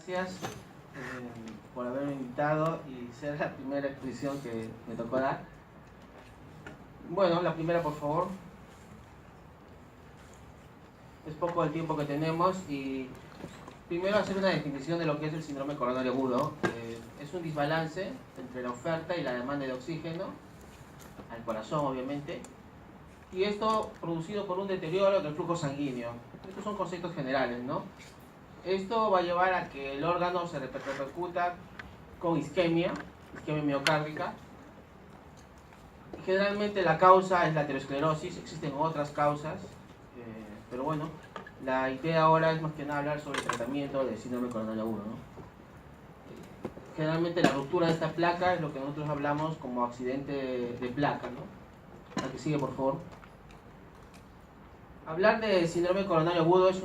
Gracias por haberme invitado y ser la primera exposición que me tocó dar. Bueno, la primera, por favor. Es poco el tiempo que tenemos y primero hacer una definición de lo que es el síndrome coronario agudo. Es un desbalance entre la oferta y la demanda de oxígeno al corazón, obviamente, y esto producido por un deterioro del flujo sanguíneo. Estos son conceptos generales, ¿no? Esto va a llevar a que el órgano se repercuta con isquemia miocárdica. Generalmente la causa es la aterosclerosis, existen otras causas, pero bueno, la idea ahora es más que nada hablar sobre el tratamiento del síndrome coronario agudo, ¿no? Generalmente la ruptura de esta placa es lo que nosotros hablamos como accidente de placa, ¿no? La que sigue, por favor. Hablar de síndrome coronario agudo es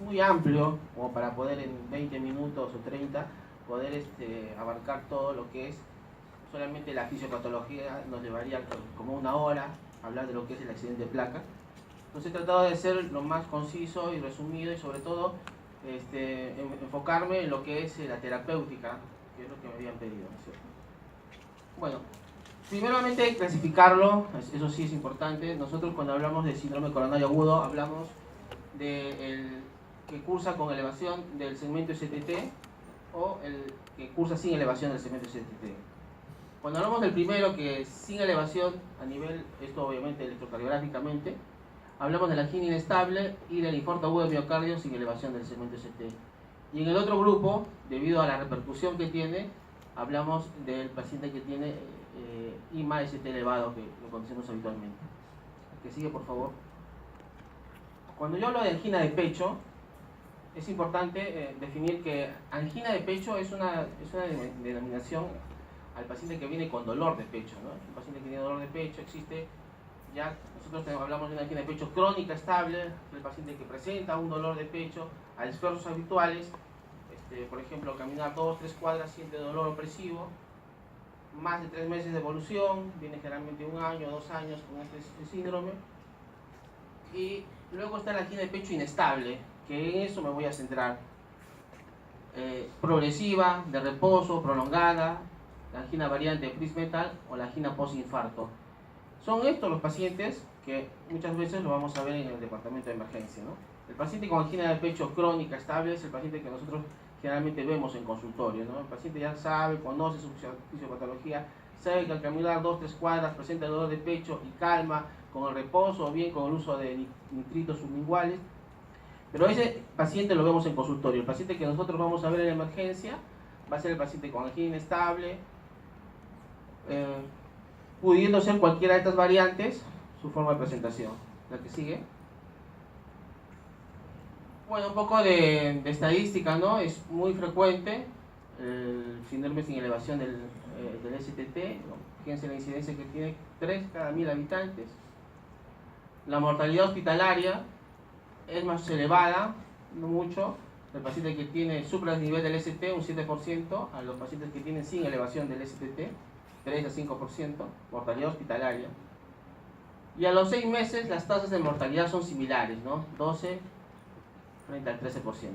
muy amplio, como para poder en 20 minutos o 30 poder abarcar todo lo que es. Solamente la fisiopatología nos llevaría como una hora a hablar de lo que es el accidente de placa. Entonces he tratado de ser lo más conciso y resumido y sobre todo enfocarme en lo que es la terapéutica, que es lo que me habían pedido, ¿cierto? Bueno, primeramente clasificarlo, eso sí es importante. Nosotros cuando hablamos de síndrome coronario agudo hablamos de el que cursa con elevación del segmento STT o el que cursa sin elevación del segmento STT. Cuando hablamos del primero, que es sin elevación a nivel, esto obviamente electrocardiográficamente, hablamos de la angina inestable y del infarto agudo de miocardio sin elevación del segmento ST. Y en el otro grupo, debido a la repercusión que tiene, hablamos del paciente que tiene IMA ST elevado, que lo conocemos habitualmente. Que sigue, por favor. Cuando yo hablo de angina de pecho, es importante definir que angina de pecho es una denominación al paciente que viene con dolor de pecho, ¿no? Un paciente que tiene dolor de pecho, existe ya, nosotros hablamos de una angina de pecho crónica estable, el paciente que presenta un dolor de pecho a esfuerzos habituales, por ejemplo, caminar 2-3 cuadras siente dolor opresivo, más de 3 meses de evolución, viene generalmente 1 año, 2 años con este síndrome, y luego está la angina de pecho inestable, que en eso me voy a centrar, progresiva, de reposo, prolongada, la angina variante de Prince-Metal o la angina post-infarto. Son estos los pacientes que muchas veces lo vamos a ver en el departamento de emergencia, ¿no? El paciente con angina de pecho crónica estable es el paciente que nosotros generalmente vemos en consultorio, ¿no? El paciente ya sabe, conoce su fisiopatología, sabe que al caminar 2-3 cuadras presenta dolor de pecho y calma con el reposo o bien con el uso de nitritos sublinguales. Pero ese paciente lo vemos en consultorio. El paciente que nosotros vamos a ver en emergencia va a ser el paciente con angina inestable, pudiendo ser cualquiera de estas variantes su forma de presentación. La que sigue. Bueno, un poco de estadística, ¿no? Es muy frecuente el síndrome sin elevación del STT, ¿no? Fíjense la incidencia que tiene, 3 cada 1000 habitantes. La mortalidad hospitalaria es más elevada, no mucho, el paciente que tiene supra-nivel del ST, un 7%, a los pacientes que tienen sin elevación del STT, 3-5%, mortalidad hospitalaria. Y a los 6 meses las tasas de mortalidad son similares, ¿no? 12 frente al 13%.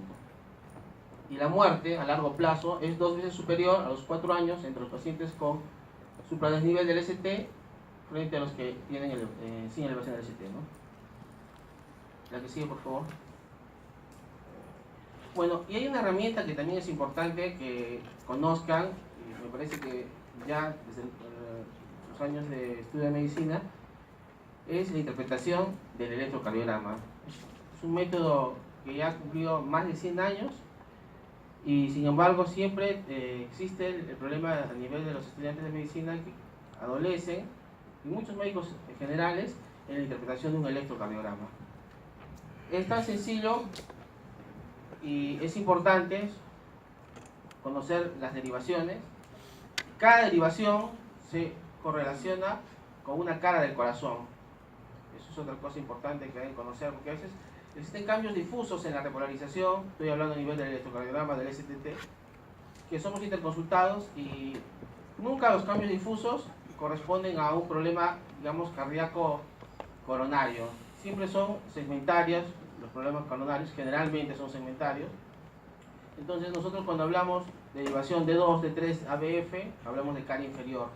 Y la muerte a largo plazo es 2 veces superior a los 4 años entre los pacientes con supradesnivel del ST frente a los que tienen sin elevación del ST, ¿no? La que sigue, por favor. Bueno, y hay una herramienta que también es importante que conozcan, y me parece que ya desde los años de estudio de medicina, es la interpretación del electrocardiograma. Es un método que ya ha cumplido más de 100 años y sin embargo siempre existe el problema a nivel de los estudiantes de medicina que adolecen, y muchos médicos generales, en la interpretación de un electrocardiograma. Es tan sencillo y es importante conocer las derivaciones. Cada derivación se correlaciona con una cara del corazón. Eso es otra cosa importante que deben conocer, porque a veces existen cambios difusos en la repolarización. Estoy hablando a nivel del electrocardiograma, del STT, que somos interconsultados y nunca los cambios difusos corresponden a un problema, digamos, cardíaco coronario. Siempre son segmentarios, los problemas coronarios generalmente son segmentarios. Entonces nosotros cuando hablamos de derivación D2, D3 a BF, hablamos de cara inferior.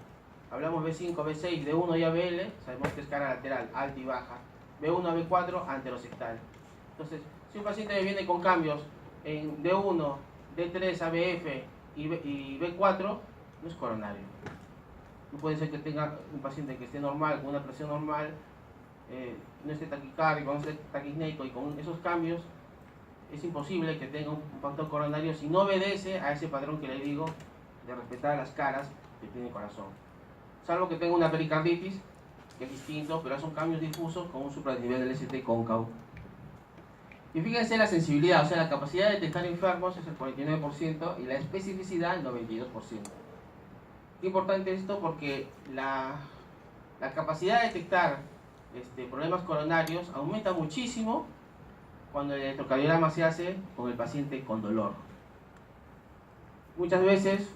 Hablamos B5, B6, D1 y ABL, sabemos que es cara lateral, alta y baja. B1 a B4, anterosectal. Entonces, si un paciente viene con cambios en D1, D3 a BF y B4, no es coronario. No puede ser que tenga un paciente que esté normal, con una presión normal, no esté taquicárdico, no esté taquisnéico, y con esos cambios es imposible que tenga un factor coronario si no obedece a ese patrón que le digo de respetar las caras que tiene el corazón. Salvo que tenga una pericarditis, que es distinto, pero son cambios difusos con un supranivel del ST cóncavo. Y fíjense la sensibilidad, o sea, la capacidad de detectar enfermos es el 49% y la especificidad el 92%. Es importante esto porque la capacidad de detectar problemas coronarios aumenta muchísimo cuando el electrocardiograma se hace con el paciente con dolor. Muchas veces,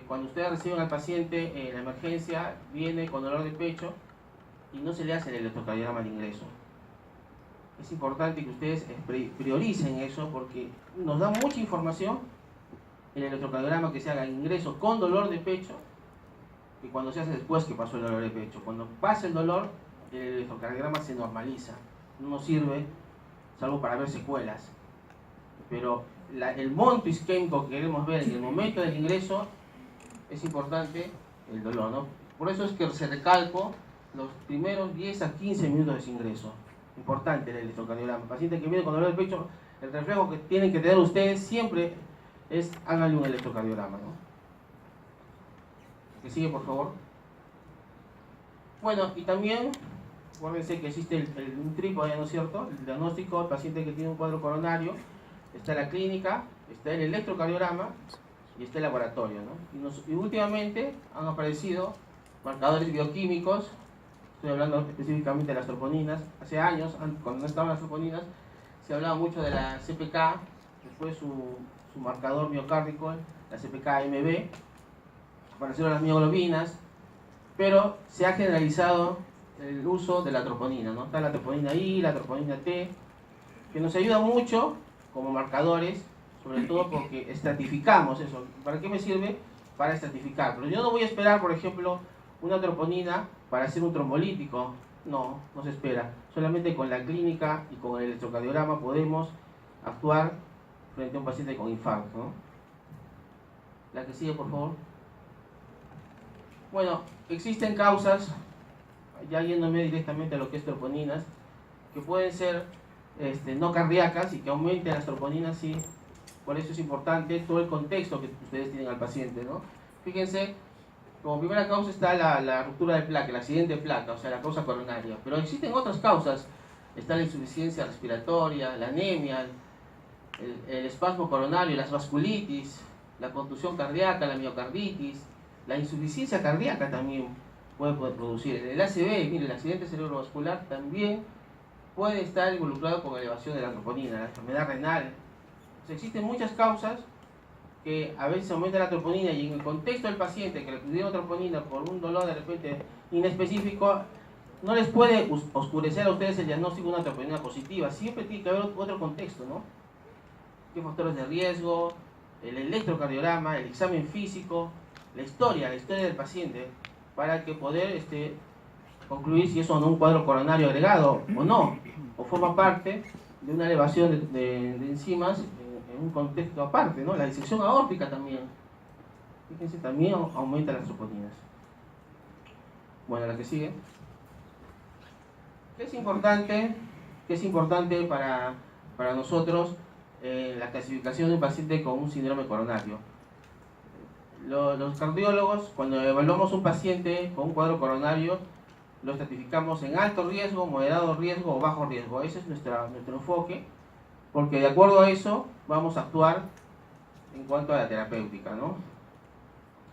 cuando ustedes reciben al paciente en la emergencia, viene con dolor de pecho y no se le hace el electrocardiograma al ingreso. Es importante que ustedes prioricen eso porque nos da mucha información el electrocardiograma que se haga en ingreso con dolor de pecho que cuando se hace después que pasó el dolor de pecho. Cuando pasa el dolor, el electrocardiograma se normaliza, no nos sirve salvo para ver secuelas. Pero el monto isquémico que queremos ver en el momento del ingreso es importante el dolor, ¿no? Por eso es que se recalco los primeros 10 a 15 minutos de ese ingreso. Importante el electrocardiograma. Paciente que viene con dolor de pecho, el reflejo que tienen que tener ustedes siempre es háganle un electrocardiograma, ¿no? Que sigue, por favor. Bueno, y también acuérdense que existe un trípode, ¿no es cierto? El diagnóstico del paciente que tiene un cuadro coronario, está la clínica, está el electrocardiograma y está el laboratorio, ¿no? Y últimamente han aparecido marcadores bioquímicos. Estoy hablando específicamente de las troponinas. Hace años, cuando no estaban las troponinas, se hablaba mucho de la CPK, después su marcador miocárdico, la CPK-MB, aparecieron las mioglobinas, pero se ha generalizado el uso de la troponina, ¿no? Está la troponina I, la troponina T, que nos ayuda mucho como marcadores, sobre todo porque estratificamos eso. ¿Para qué me sirve? Para estratificar. Pero yo no voy a esperar, por ejemplo, una troponina para hacer un trombolítico. No, no se espera. Solamente con la clínica y con el electrocardiograma podemos actuar frente a un paciente con infarto, ¿no? La que sigue, por favor. Bueno, existen causas, ya yéndome directamente a lo que es troponinas, que pueden ser no cardíacas y que aumenten las troponinas, sí. Por eso es importante todo el contexto que ustedes tienen al paciente, ¿no? Fíjense, como primera causa está la ruptura de placa, el accidente de placa, o sea, la causa coronaria. Pero existen otras causas. Está la insuficiencia respiratoria, la anemia, el espasmo coronario, las vasculitis, la contusión cardíaca, la miocarditis, la insuficiencia cardíaca también puede producir. El ACV, mire, el accidente cerebrovascular también puede estar involucrado con elevación de la troponina, la enfermedad renal. Entonces, existen muchas causas que a veces aumenta la troponina y en el contexto del paciente que le pidieron troponina por un dolor de repente inespecífico, no les puede oscurecer a ustedes el diagnóstico de una troponina positiva. Siempre tiene que haber otro contexto, ¿no? ¿Qué factores de riesgo? El electrocardiograma, el examen físico, la historia del paciente, para que poder concluir si eso no es un cuadro coronario agregado o no, o forma parte de una elevación de enzimas en un contexto aparte, ¿no? La disección aórtica también, fíjense, también aumenta las troponinas. Bueno, la que sigue. ¿Qué es importante para nosotros la clasificación de un paciente con un síndrome coronario? Los cardiólogos, cuando evaluamos un paciente con un cuadro coronario, lo estratificamos en alto riesgo, moderado riesgo o bajo riesgo. Ese es nuestro enfoque, porque de acuerdo a eso vamos a actuar en cuanto a la terapéutica, ¿no?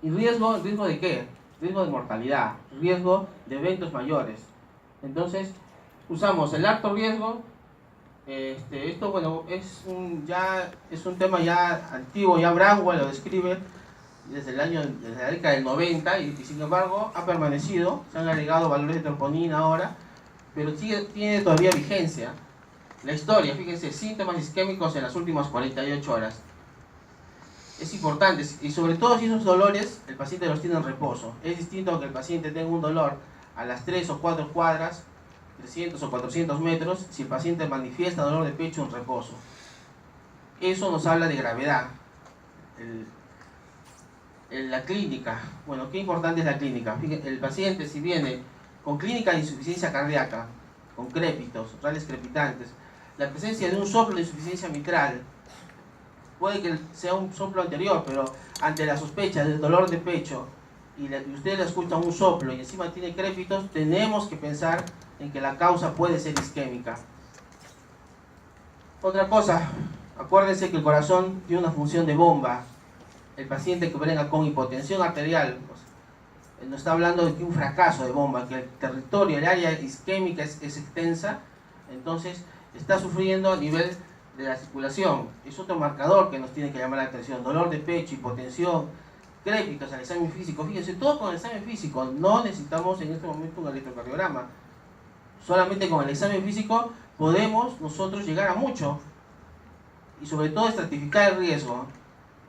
¿Y riesgo de qué? Riesgo de mortalidad, riesgo de eventos mayores. Entonces, usamos el alto riesgo. Esto, bueno, es un tema ya antiguo, ya Braunwald lo describe desde la década del 90 y sin embargo ha permanecido, se han agregado valores de troponina ahora, pero tiene todavía vigencia. La historia, fíjense, síntomas isquémicos en las últimas 48 horas. Es importante, y sobre todo si esos dolores el paciente los tiene en reposo. Es distinto a que el paciente tenga un dolor a las 3 o 4 cuadras, 300 o 400 metros, si el paciente manifiesta dolor de pecho en reposo. Eso nos habla de gravedad. La clínica, bueno, ¿qué importante es la clínica? Fíjense, el paciente si viene con clínica de insuficiencia cardíaca, con crépitos, rales crepitantes, la presencia de un soplo de insuficiencia mitral, puede que sea un soplo anterior, pero ante la sospecha del dolor de pecho y usted le escucha un soplo y encima tiene crépitos, tenemos que pensar en que la causa puede ser isquémica. Otra cosa, acuérdense que el corazón tiene una función de bomba. El paciente que venga con hipotensión arterial, pues, no está hablando de que un fracaso de bomba, que el territorio, el área isquémica es extensa, entonces está sufriendo a nivel de la circulación. Es otro marcador que nos tiene que llamar la atención. Dolor de pecho, hipotensión, crépitos al examen físico. Fíjense, todo con el examen físico. No necesitamos en este momento un electrocardiograma. Solamente con el examen físico podemos nosotros llegar a mucho. Y sobre todo estratificar el riesgo.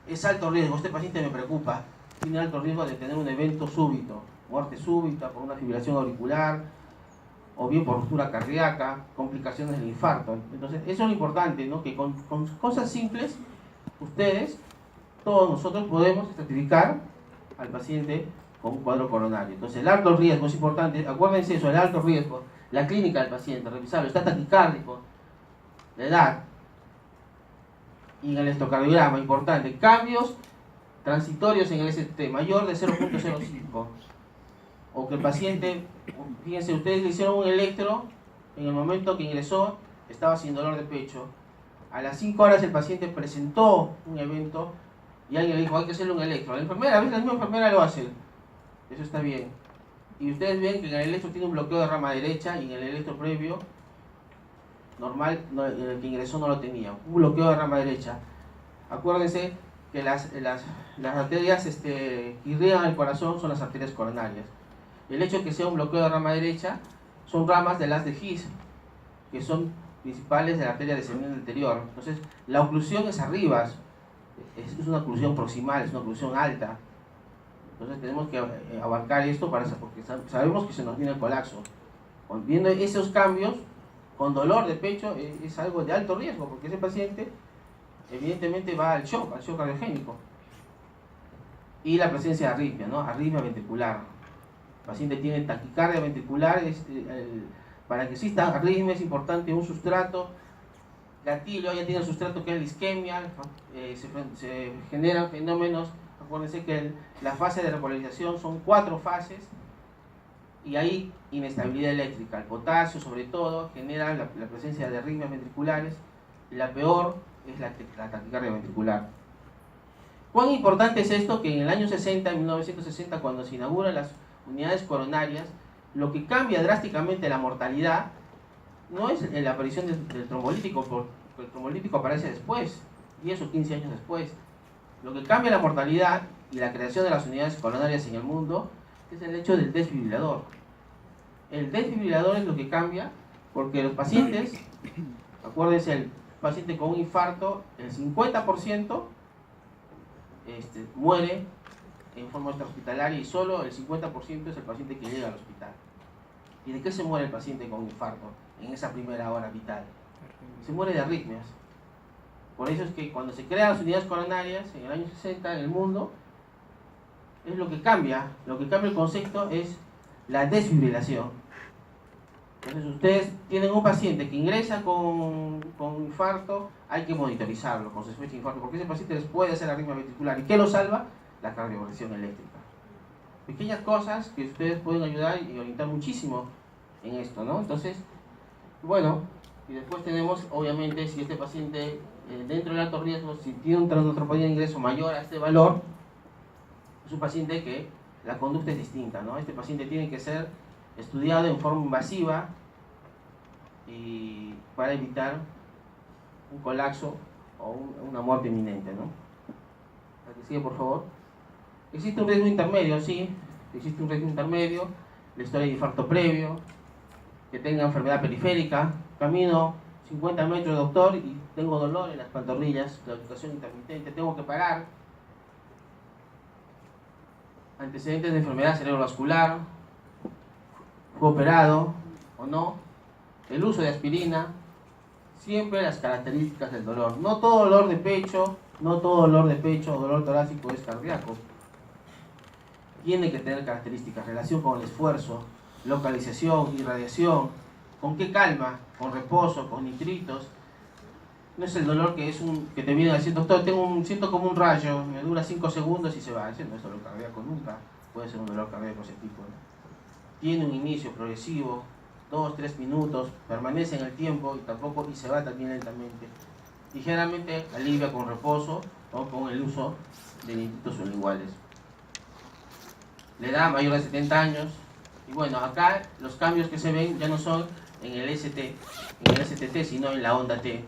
Es alto riesgo. Este paciente me preocupa. Tiene alto riesgo de tener un evento súbito. Muerte súbita por una fibrilación auricular, o bien por ruptura cardíaca, complicaciones del infarto. Entonces, eso es lo importante, ¿no? Que con cosas simples, ustedes, todos nosotros podemos estratificar al paciente con un cuadro coronario. Entonces, el alto riesgo es importante, acuérdense eso, el alto riesgo, la clínica del paciente, revisarlo, está taquicárdico, la edad, y en el electrocardiograma, importante, cambios transitorios en el ST, mayor de 0.05. O que el paciente, fíjense, ustedes le hicieron un electro, en el momento que ingresó estaba sin dolor de pecho. A las 5 horas el paciente presentó un evento y alguien le dijo, hay que hacerle un electro. La enfermera, a veces la misma enfermera lo hace. Eso está bien. Y ustedes ven que en el electro tiene un bloqueo de rama derecha y en el electro previo, normal, el que ingresó no lo tenía. Un bloqueo de rama derecha. Acuérdense que las arterias que irrigan el corazón son las arterias coronarias. El hecho de que sea un bloqueo de rama derecha son ramas de las de His, que son principales de la arteria descendente anterior. Entonces, la oclusión es arriba, es una oclusión proximal, es una oclusión alta. Entonces, tenemos que abarcar esto porque sabemos que se nos viene el colapso. Viendo esos cambios, con dolor de pecho, es algo de alto riesgo, porque ese paciente, evidentemente, va al shock cardiogénico. Y la presencia de arritmia, ¿no? Arritmia ventricular. El paciente tiene taquicardia ventricular, para que exista arritmia es importante un sustrato, gatillo, ya tiene el sustrato que es la isquemia, se generan fenómenos, acuérdense que la fase de repolarización son 4 fases, y hay inestabilidad eléctrica. El potasio sobre todo genera la presencia de arritmias ventriculares, y la peor es la taquicardia ventricular. ¿Cuán importante es esto? Que en el año 60, en 1960, cuando se inauguran las unidades coronarias, lo que cambia drásticamente la mortalidad no es la aparición del trombolítico, porque el trombolítico aparece después, 10 o 15 años después. Lo que cambia la mortalidad y la creación de las unidades coronarias en el mundo es el hecho del desfibrilador. El desfibrilador es lo que cambia, porque los pacientes, acuérdense, el paciente con un infarto, el 50% muere en forma extrahospitalaria y solo el 50% es el paciente que llega al hospital. ¿Y de qué se muere el paciente con infarto en esa primera hora vital? Se muere de arritmias. Por eso es que cuando se crean las unidades coronarias en el año 60 en el mundo, es lo que cambia el concepto es la desfibrilación. Entonces ustedes tienen un paciente que ingresa con infarto, hay que monitorizarlo con sospecha de infarto, porque ese paciente les puede hacer arritmia ventricular. ¿Y qué lo salva? La cardioversión eléctrica. Pequeñas cosas que ustedes pueden ayudar y orientar muchísimo en esto, ¿no? Entonces, bueno, y después tenemos, obviamente, si este paciente dentro del alto riesgo, si tiene un tromboembolia de ingreso mayor a este valor, es un paciente que la conducta es distinta, ¿no? Este paciente tiene que ser estudiado en forma invasiva y para evitar un colapso o una muerte inminente, ¿no? La que sigue, por favor. Existe un riesgo intermedio, sí, existe un riesgo intermedio, la historia de infarto previo, que tenga enfermedad periférica, camino 50 metros, doctor, y tengo dolor en las pantorrillas, claudicación intermitente, tengo que parar, antecedentes de enfermedad cerebrovascular, fue operado o no, el uso de aspirina, siempre las características del dolor. No todo dolor de pecho, o dolor torácico es cardíaco. Tiene que tener características, relación con el esfuerzo, localización, irradiación, con qué calma, con reposo, con nitritos. No es el dolor que te viene a decir, doctor, siento como un rayo, me dura 5 segundos y se va. Ese no es dolor cardíaco nunca, puede ser un dolor cardíaco ese tipo, ¿no? Tiene un inicio progresivo, 2-3 minutos, permanece en el tiempo y se va también lentamente. Y generalmente alivia con reposo o con el uso de nitritos sublinguales. La edad mayor de 70 años. Y bueno, acá los cambios que se ven ya no son en el STT, sino en la onda T.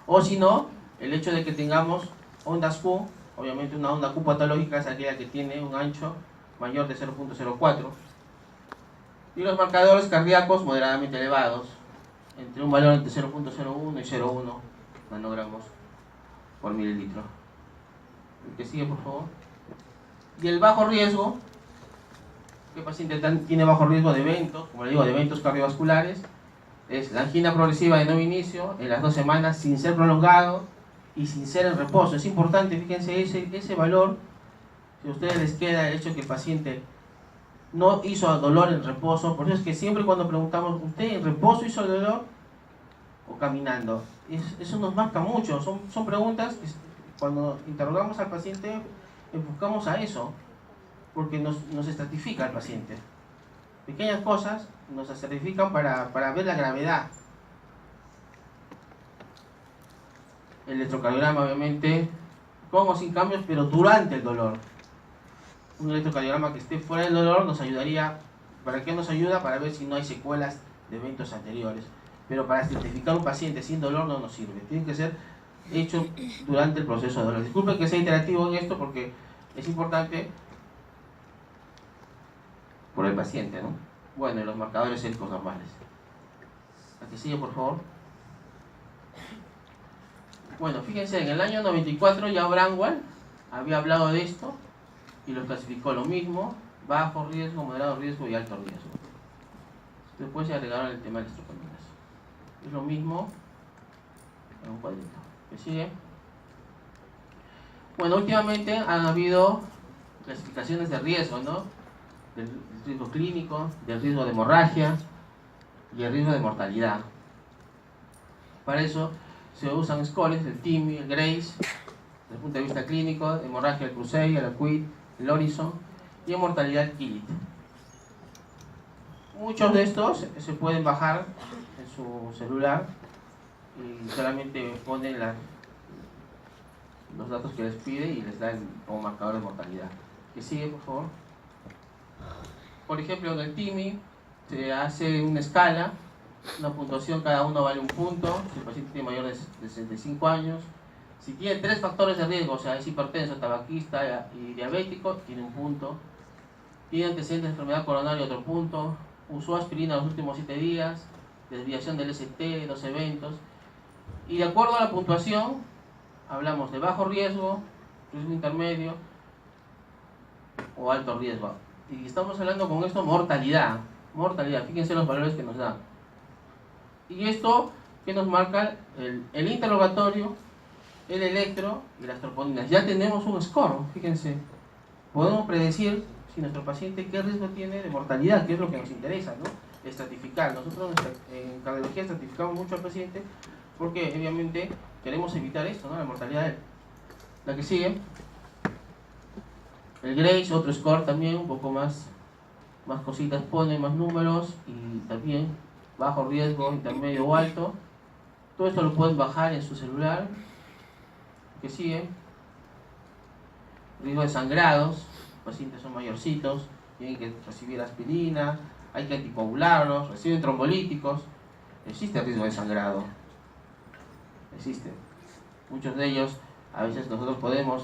O si no, el hecho de que tengamos ondas Q, obviamente una onda Q patológica es aquella que tiene un ancho mayor de 0.04. Y los marcadores cardíacos moderadamente elevados, entre un valor entre 0.01 y 0.1 nanogramos por mililitro. El que sigue, por favor. Y el bajo riesgo, ¿qué paciente tiene bajo riesgo de eventos? Como le digo, de eventos cardiovasculares, es la angina progresiva de nuevo inicio en las 2 semanas sin ser prolongado y sin ser en reposo. Es importante, fíjense ese valor, si a ustedes les queda el hecho de que el paciente no hizo dolor en reposo. Por eso es que siempre cuando preguntamos, ¿usted en reposo hizo el dolor o caminando? Eso nos marca mucho. Son preguntas que cuando interrogamos al paciente enfocamos a eso, porque nos estratifica al paciente. Pequeñas cosas nos estratifican para ver la gravedad. El electrocardiograma, obviamente, con o sin cambios, pero durante el dolor. Un electrocardiograma que esté fuera del dolor nos ayudaría. ¿Para qué nos ayuda? Para ver si no hay secuelas de eventos anteriores. Pero para estratificar un paciente sin dolor no nos sirve. Tiene que ser hecho durante el proceso de dolor. Disculpen que sea interactivo en esto porque es importante por el paciente, ¿no? Bueno, y los marcadores sépticos normales. ¿La que sigue, por favor? Bueno, fíjense, en el año 94 ya Braunwald había hablado de esto y lo clasificó lo mismo: bajo riesgo, moderado riesgo y alto riesgo. Después se agregaron el tema de las tropominas. Es lo mismo en un cuadrito. ¿Qué sigue? Bueno, últimamente han habido clasificaciones de riesgo, ¿no? Del riesgo clínico, del riesgo de hemorragia y el riesgo de mortalidad. Para eso se usan scores, el TIMI, el GRACE, desde el punto de vista clínico, hemorragia, el CRUSEI, el ACUIT, el Horizon y en mortalidad el KILIT. Muchos de estos se pueden bajar en su celular y solamente ponen los datos que les pide y les dan como marcador de mortalidad. Que sigue, por favor. Por ejemplo, en el TIMI se hace una escala, una puntuación, cada uno vale un punto. Si el paciente tiene mayor de 65 años, si tiene 3 factores de riesgo, o sea, es hipertenso, tabaquista y diabético, tiene un punto. Tiene antecedentes de enfermedad coronaria, otro punto. Usó aspirina los últimos 7 días, desviación del ST, 2 eventos. Y de acuerdo a la puntuación, hablamos de bajo riesgo, riesgo intermedio o alto riesgo. Y estamos hablando con esto mortalidad. Mortalidad, fíjense los valores que nos da. Y esto que nos marca el interrogatorio, el electro y las troponinas. Ya tenemos un score, fíjense. Podemos predecir si nuestro paciente qué riesgo tiene de mortalidad, que es lo que nos interesa, ¿no? Estratificar. Nosotros en cardiología estratificamos mucho al paciente porque obviamente queremos evitar esto, ¿no? La mortalidad de él. La que sigue. El GRACE, otro score también, un poco más cositas pone, más números, y también bajo riesgo, intermedio o alto. Todo esto lo pueden bajar en su celular. Que sigue. Riesgo de sangrados, los pacientes son mayorcitos, tienen que recibir aspirina, hay que anticoagularlos, reciben trombolíticos. Existe riesgo de sangrado. Existe. Muchos de ellos, a veces nosotros podemos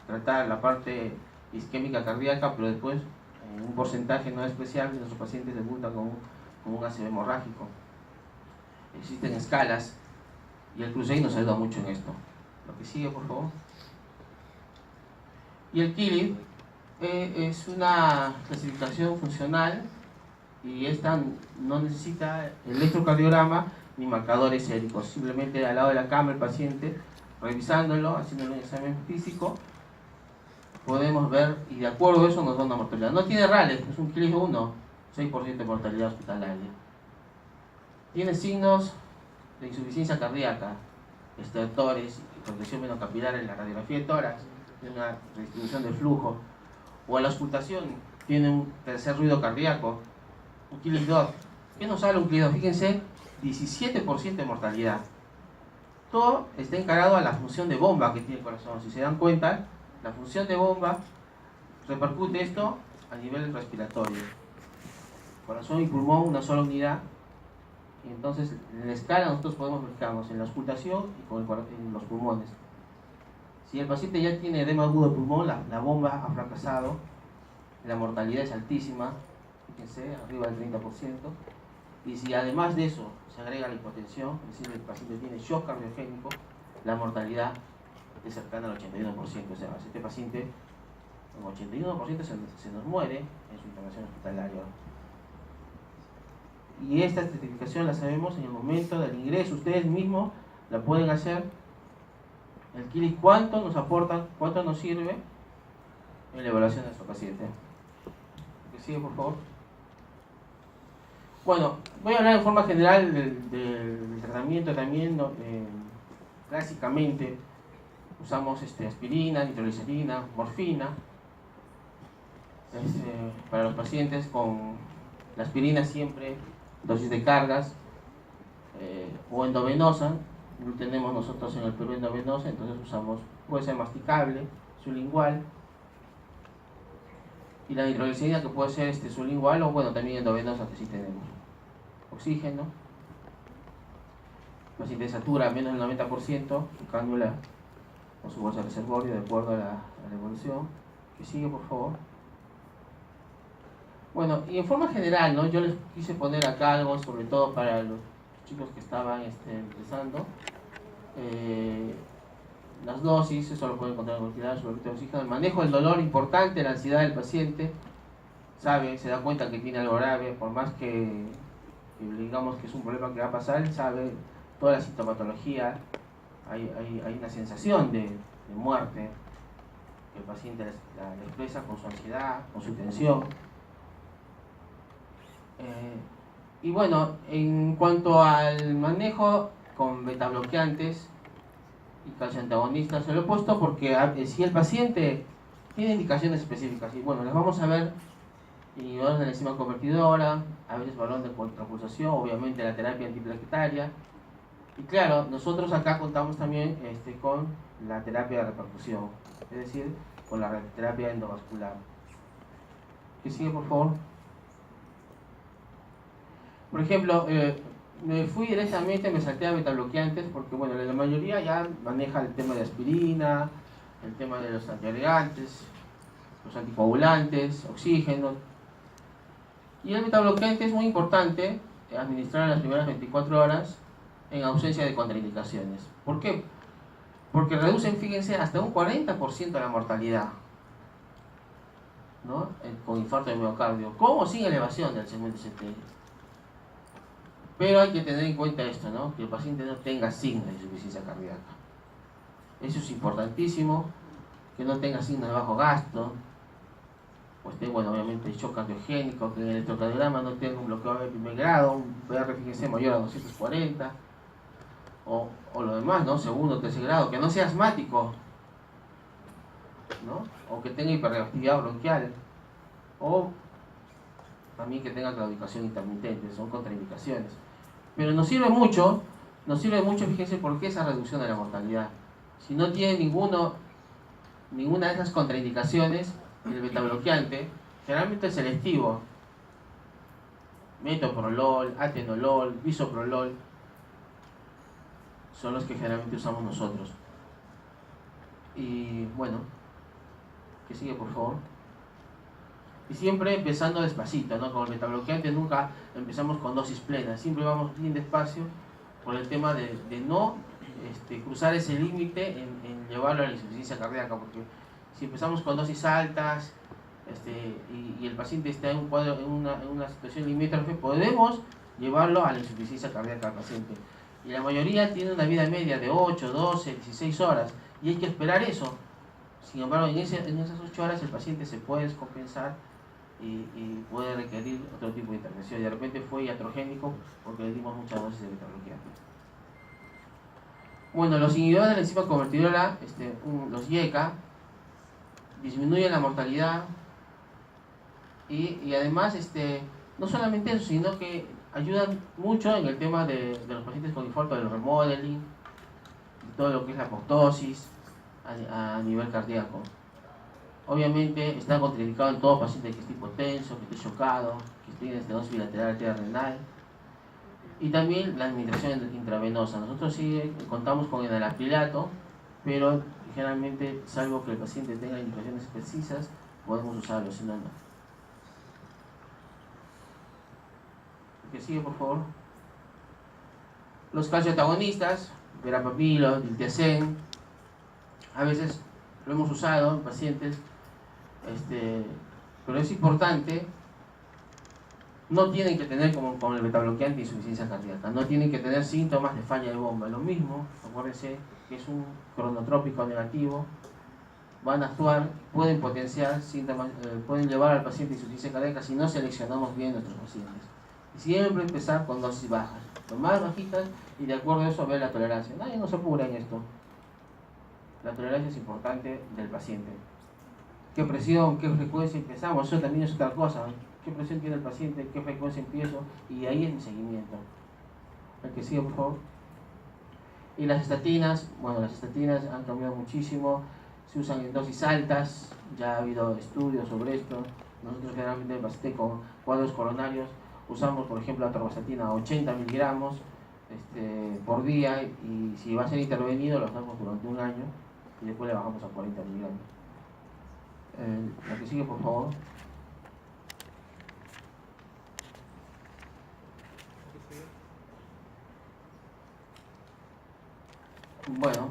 tratar la parte isquémica cardíaca, pero después en un porcentaje no especial nuestros pacientes debutan con un ACV hemorrágico. Existen escalas y el CRUSEI nos ayuda mucho en esto. Lo que sigue, por favor. Y el KILID es una clasificación funcional y esta no necesita electrocardiograma ni marcadores séricos. Simplemente al lado de la cama el paciente, revisándolo, haciéndole un examen físico, podemos ver y de acuerdo a eso nos da una mortalidad. No tiene RALES, es un KILID 1, 6% de mortalidad hospitalaria. Tiene signos de insuficiencia cardíaca, estertores y protección venocapilar en la radiografía de tórax, tiene una redistribución de flujo, o a la auscultación tiene un tercer ruido cardíaco, un KILID 2. ¿Qué nos habla un KILID 2? Fíjense, 17% de mortalidad. Todo está encarado a la función de bomba que tiene el corazón. Si se dan cuenta, la función de bomba repercute esto a nivel respiratorio. Corazón y pulmón, una sola unidad. Y entonces, en la escala nosotros podemos fijarnos en la auscultación y en los pulmones. Si el paciente ya tiene edema agudo de pulmón, la bomba ha fracasado, la mortalidad es altísima, fíjense, arriba del 30%. Y si además de eso se agrega la hipotensión, es decir, el paciente tiene shock cardiogénico, la mortalidad es cercana al 81%. O sea, este paciente, el 81% se nos muere en su internación hospitalaria. Y esta estratificación la sabemos en el momento del ingreso. Ustedes mismos la pueden hacer. El KILID, ¿cuánto nos aporta? ¿Cuánto nos sirve en la evaluación de nuestro paciente? ¿Que sigue, por favor? Bueno, voy a hablar en forma general del tratamiento también. Clásicamente usamos aspirina, nitroglicerina, morfina para los pacientes con la aspirina siempre dosis de cargas o endovenosa. No tenemos nosotros en el Perú endovenosa, entonces usamos, puede ser masticable, sublingual, y la nitroglicerina que puede ser sublingual o bueno también endovenosa que sí tenemos. Oxígeno, el paciente satura menos del 90%, su cánula o su bolsa de reservorio de acuerdo a la evolución. Que sigue, por favor. Bueno, y en forma general, ¿no? Yo les quise poner acá algo, sobre todo para los chicos que estaban empezando. Las dosis, eso lo pueden encontrar en cualquier lado, sobre todo oxígeno. El manejo del dolor, importante, la ansiedad del paciente. Sabe, se da cuenta que tiene algo grave, por más que digamos que es un problema que va a pasar, sabe toda la sintomatología. Hay una sensación de muerte que el paciente la expresa con su ansiedad, con su tensión. Y bueno, en cuanto al manejo con betabloqueantes y calcioantagonistas, se lo he puesto porque si el paciente tiene indicaciones específicas, y bueno, las vamos a ver, inhibidores de la enzima convertidora, a veces balón de contrapulsación, obviamente la terapia antiplaquetaria, y claro, nosotros acá contamos también con la terapia de repercusión, es decir, con la terapia endovascular. ¿Qué sigue, por favor? Por ejemplo, me fui directamente, me salté a betabloqueantes porque bueno, la mayoría ya maneja el tema de aspirina, el tema de los antiagregantes, los anticoagulantes, oxígeno. Y el betabloqueante es muy importante administrar en las primeras 24 horas en ausencia de contraindicaciones. ¿Por qué? Porque reducen, fíjense, hasta un 40% la mortalidad, ¿no? Con infarto de miocardio, con o sin elevación del segmento CT. Pero hay que tener en cuenta esto, ¿no? Que el paciente no tenga signos de insuficiencia cardíaca. Eso es importantísimo, que no tenga signos de bajo gasto, pues bueno, obviamente el shock cardiogénico, que en el electrocardiograma no tenga un bloqueo de primer grado, un PR, fíjense, mayor a 240, o lo demás, ¿no? Segundo, tercer grado, que no sea asmático, ¿no? O que tenga hiperreactividad bronquial, o también que tenga claudicación intermitente, son contraindicaciones. Pero nos sirve mucho, fíjense, porque esa reducción de la mortalidad. Si no tiene ninguna de esas contraindicaciones, el betabloqueante, generalmente el selectivo, metoprolol, atenolol, bisoprolol, son los que generalmente usamos nosotros. Y bueno, que sigue, por favor. Y siempre empezando despacito, ¿no? Con el betabloqueante nunca empezamos con dosis plena, siempre vamos bien despacio por el tema de no cruzar ese límite en llevarlo a la insuficiencia cardíaca, porque Si empezamos con dosis altas y el paciente está en un cuadro, en una situación limítrofe, podemos llevarlo a la insuficiencia cardíaca al paciente. Y la mayoría tiene una vida media de 8, 12, 16 horas y hay que esperar eso. Sin embargo, en esas 8 horas el paciente se puede descompensar y puede requerir otro tipo de intervención. Y de repente fue iatrogénico porque le dimos muchas dosis de beta-bloqueante. Bueno, los inhibidores de la enzima convertidora, los IECA, disminuyen la mortalidad y además no solamente eso, sino que ayudan mucho en el tema de los pacientes con infarto, del remodeling, de todo lo que es la apoptosis a nivel cardíaco. Obviamente está contraindicado en todo paciente que esté hipotenso, que esté chocado, que tiene estenosis bilateral arterial renal. Y también la administración intravenosa. Nosotros sí contamos con enalaprilato, pero generalmente, salvo que el paciente tenga indicaciones precisas, podemos usarlo, si no, no. ¿El que sigue, por favor? Los calcioantagonistas, verapamilo, diltiazem, a veces lo hemos usado en pacientes, pero es importante. No tienen que tener, como con el betabloqueante, insuficiencia cardíaca. No tienen que tener síntomas de falla de bomba. Lo mismo, acuérdense que es un cronotrópico negativo. Van a actuar, pueden potenciar síntomas, pueden llevar al paciente a insuficiencia cardíaca si no seleccionamos bien nuestros pacientes. Y siempre empezar con dosis bajas, lo más bajitas, y de acuerdo a eso ver la tolerancia. Nadie nos apura en esto. La tolerancia es importante del paciente. ¿Qué presión, qué frecuencia empezamos? Eso también es otra cosa. ¿Qué presión tiene el paciente? ¿Qué frecuencia empiezo? Y ahí es mi seguimiento. El que sigue, por favor. Y las estatinas, bueno, las estatinas han cambiado muchísimo. Se usan en dosis altas. Ya ha habido estudios sobre esto. Nosotros generalmente en el paciente con cuadros coronarios usamos, por ejemplo, la atorvastatina a 80 miligramos por día. Y si va a ser intervenido, lo hacemos durante un año. Y después le bajamos a 40 miligramos. La que sigue, por favor. Bueno,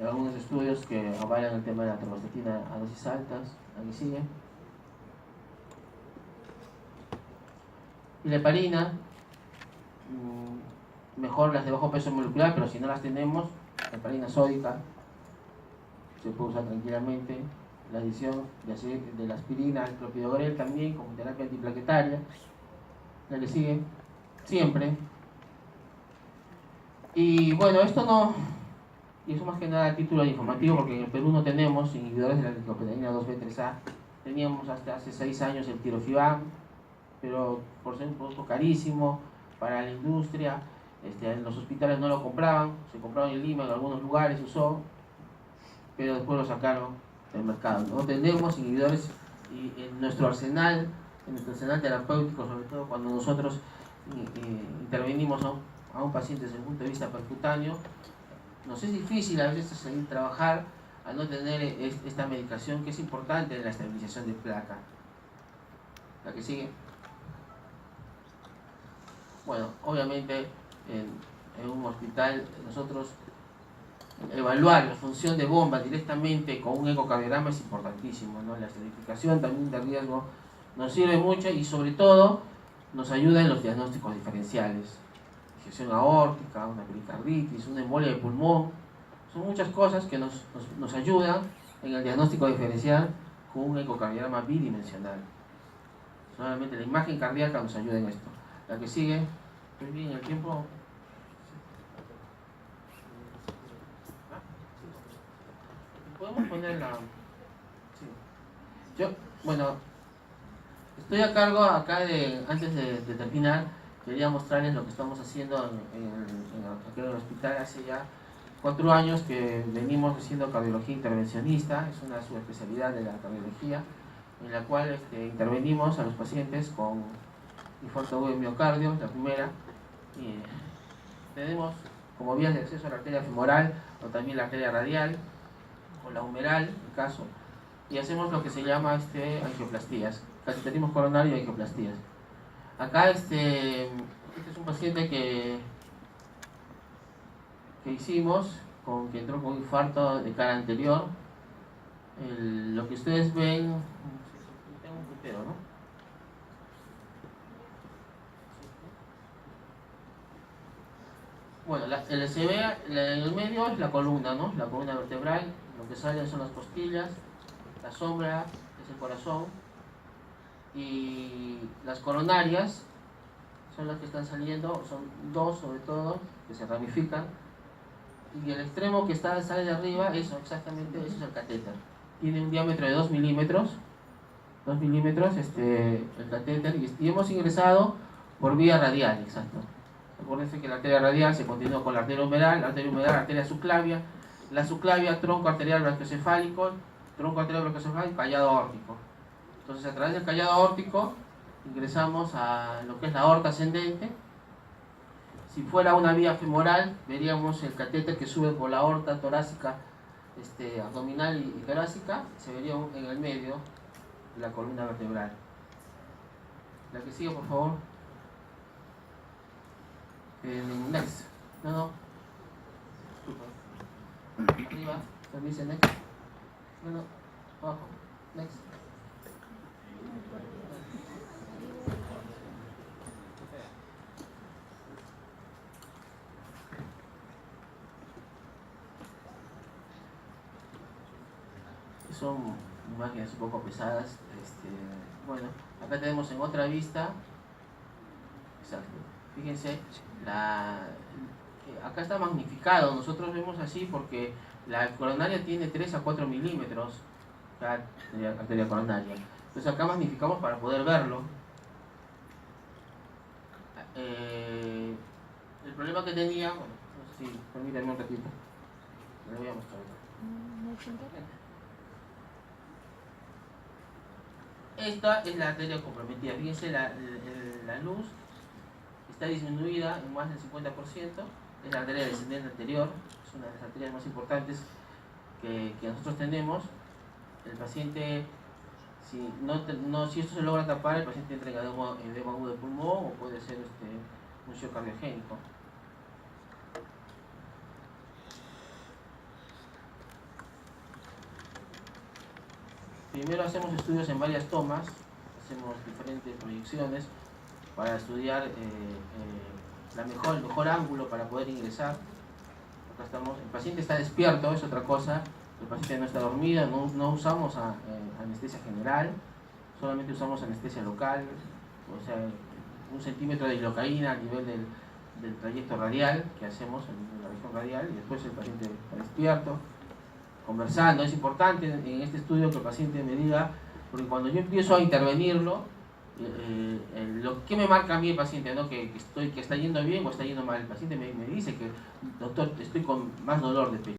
algunos estudios que avalan el tema de la atorvastatina a dosis altas. Aquí sigue. Y la heparina, mejor las de bajo peso molecular, pero si no las tenemos, la heparina sódica se puede usar tranquilamente. La adición de la aspirina al clopidogrel también como terapia antiplaquetaria. La que sigue, siempre. Y bueno, esto no, y eso más que nada a título informativo, porque en el Perú no tenemos inhibidores de la glicoproteína 2B3A. Teníamos hasta hace 6 años el tirofibam, pero por ser un producto carísimo para la industria, en los hospitales no lo compraban, se compraban en Lima, en algunos lugares se usó, pero después lo sacaron del mercado. No tenemos inhibidores y en nuestro arsenal terapéutico, sobre todo cuando nosotros intervenimos a un paciente desde el punto de vista percutáneo, nos es difícil a veces seguir trabajar al no tener esta medicación que es importante en la estabilización de placa. La que sigue. Bueno, obviamente en un hospital nosotros evaluar la función de bomba directamente con un ecocardiograma es importantísimo, ¿no? La estratificación también de riesgo nos sirve mucho y sobre todo nos ayuda en los diagnósticos diferenciales. Disección aórtica, una pericarditis, una embolia de pulmón, son muchas cosas que nos ayudan en el diagnóstico diferencial con un ecocardiograma bidimensional. Solamente la imagen cardíaca nos ayuda en esto. La que sigue, ¿estoy bien el tiempo? ¿Podemos poner la...? Sí. Yo, bueno, estoy a cargo acá antes de terminar, quería mostrarles lo que estamos haciendo aquí en el hospital hace ya 4 años que venimos haciendo cardiología intervencionista, es una subespecialidad de la cardiología, en la cual intervenimos a los pacientes con infarto agudo de miocardio, la primera, y tenemos como vías de acceso a la arteria femoral o también la arteria radial, o la humeral, en caso, y hacemos lo que se llama angioplastías, cateterismo coronario y angioplastías. Acá este es un paciente que hicimos, que entró con infarto de cara anterior, lo que ustedes ven, tengo un puntero, ¿no? Bueno, se ve en el medio es la columna, ¿no? La columna vertebral, lo que salen son las costillas, la sombra es el corazón y las coronarias son las que están saliendo, son dos sobre todo, que se ramifican, y el extremo que sale de arriba, eso es el catéter. Tiene un diámetro de 2 milímetros, el catéter, y hemos ingresado por vía radial, exacto. Acuérdense que la arteria radial se continúa con la arteria humeral, arteria subclavia, la subclavia, tronco arterial brachiocefálico, callado aórtico. Entonces, a través del callado aórtico ingresamos a lo que es la aorta ascendente. Si fuera una vía femoral, veríamos el catéter que sube por la aorta torácica, abdominal y torácica, se vería en el medio de la columna vertebral. La que sigue, por favor. Next. No. Arriba. Permiso, next. No. Abajo. Next. Son imágenes un poco pesadas. Bueno, acá tenemos en otra vista. Exacto. Fíjense, acá está magnificado. Nosotros vemos así porque la coronaria tiene 3 a 4 milímetros, la arteria coronaria. Entonces acá magnificamos para poder verlo. El problema que tenía, bueno, no sé si permítanme un ratito, lo voy a mostrar. Esta es la arteria comprometida. Fíjense, la luz está disminuida en más del 50%. Es la arteria descendente anterior, es una de las arterias más importantes que nosotros tenemos. El paciente, si esto se logra tapar, el paciente entra en edema agudo de pulmón o puede ser un shock cardiogénico. Primero hacemos estudios en varias tomas, hacemos diferentes proyecciones para estudiar el mejor ángulo para poder ingresar. Acá estamos, el paciente está despierto, es otra cosa, el paciente no está dormido, no usamos anestesia general, solamente usamos anestesia local, o sea, 1 centímetro de lidocaína a nivel del trayecto radial que hacemos en la región radial, y después el paciente está despierto, conversando. Es importante en este estudio que el paciente me diga, porque cuando yo empiezo a intervenirlo, lo que me marca a mí el paciente, ¿no? que está yendo bien o está yendo mal. El paciente me dice que, doctor, estoy con más dolor de pecho.